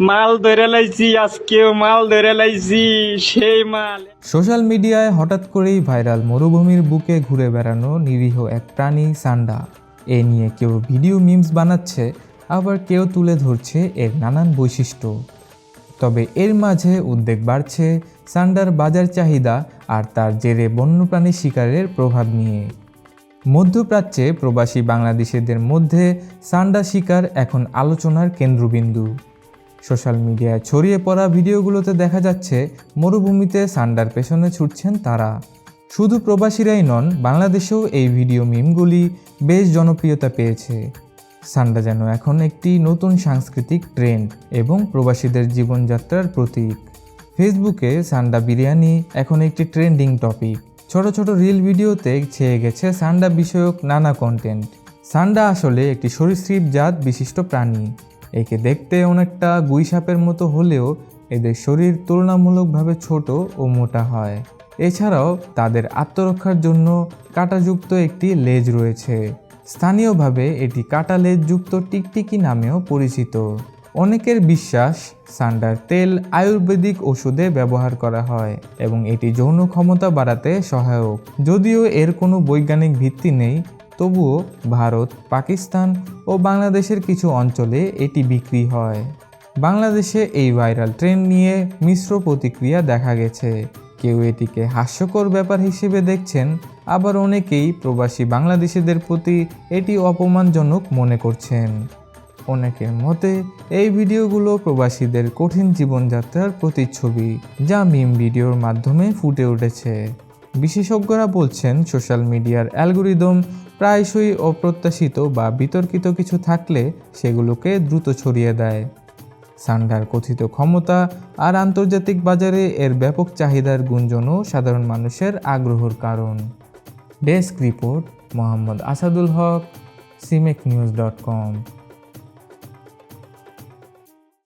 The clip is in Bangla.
মাল ধরে লাইছি, আজকেও মাল ধরে লাইছি, সেই মাল। সোশ্যাল মিডিয়ায় হঠাৎ করেই ভাইরাল মরুভূমির বুকে ঘুরে বেড়ানো নিরীহ এক প্রাণী সান্ডা। এ নিয়ে কেউ ভিডিও মিমস বানাচ্ছে, আবার কেউ তুলে ধরছে এর নানান বৈশিষ্ট্য। তবে এর মাঝে উদ্বেগ বাড়ছে সান্ডার বাজার চাহিদা আর তার জেরে বন্যপ্রাণী শিকারের প্রভাব নিয়ে। মধ্যপ্রাচ্যে প্রবাসী বাংলাদেশিদের মধ্যে সান্ডা শিকার এখন আলোচনার কেন্দ্রবিন্দু। সোশ্যাল মিডিয়ায় ছড়িয়ে পড়া ভিডিওগুলোতে দেখা যাচ্ছে মরুভূমিতে সান্ডার পেছনে ছুটছেন তারা। শুধু প্রবাসীরাই নন, বাংলাদেশেও এই ভিডিও মিমগুলি বেশ জনপ্রিয়তা পেয়েছে। সান্ডা যেন এখন একটি নতুন সাংস্কৃতিক ট্রেন্ড এবং প্রবাসীদের জীবনযাত্রার প্রতীক। ফেসবুকে সান্ডা বিরিয়ানি এখন একটি ট্রেন্ডিং টপিক। ছোট ছোট রিল ভিডিওতে ছেয়ে গেছে সান্ডা বিষয়ক নানা কন্টেন্ট। সান্ডা আসলে একটি সরীসৃপ জাত বিশিষ্ট প্রাণী। একে দেখতে অনেকটা গুইসাপের মতো হলেও এদের শরীর তুলনামূলকভাবে ছোট ও মোটা হয়। এছাড়াও তাদের আত্মরক্ষার জন্য কাঁটাযুক্ত একটি লেজ রয়েছে। স্থানীয়ভাবে এটি কাঁটা লেজযুক্ত টিকটিকি নামেও পরিচিত। অনেকের বিশ্বাস সান্ডার তেল আয়ুর্বেদিক ওষুধে ব্যবহার করা হয় এবং এটি যৌন ক্ষমতা বাড়াতে সহায়ক। যদিও এর কোনো বৈজ্ঞানিক ভিত্তি নেই, তবুও ভারত, পাকিস্তান ও বাংলাদেশের কিছু অঞ্চলে এটি বিক্রি হয়। বাংলাদেশে এই ভাইরাল ট্রেন্ড নিয়ে মিশ্র প্রতিক্রিয়া দেখা গেছে। কেউ এটিকে হাস্যকর ব্যাপার হিসেবে দেখছেন, আবার অনেকেই প্রবাসী বাংলাদেশিদের প্রতি এটি অপমানজনক মনে করছেন। অনেকের মতে এই ভিডিওগুলো প্রবাসীদের কঠিন জীবনযাত্রার প্রতিচ্ছবি, যা মিম ভিডিওর মাধ্যমে ফুটে উঠেছে। বিশেষজ্ঞরা বলছেন সোশ্যাল মিডিয়ার অ্যালগোরিদম প্রায়শই অপ্রত্যাশিত বা বিতর্কিত কিছু থাকলে সেগুলোকে দ্রুত ছড়িয়ে দেয়। সান্ডার কথিত ক্ষমতা আর আন্তর্জাতিক বাজারে এর ব্যাপক চাহিদার গুঞ্জনও সাধারণ মানুষের আগ্রহের কারণ। ডেস্ক রিপোর্ট, মোহাম্মদ আসাদুল হক, cmecnews.com।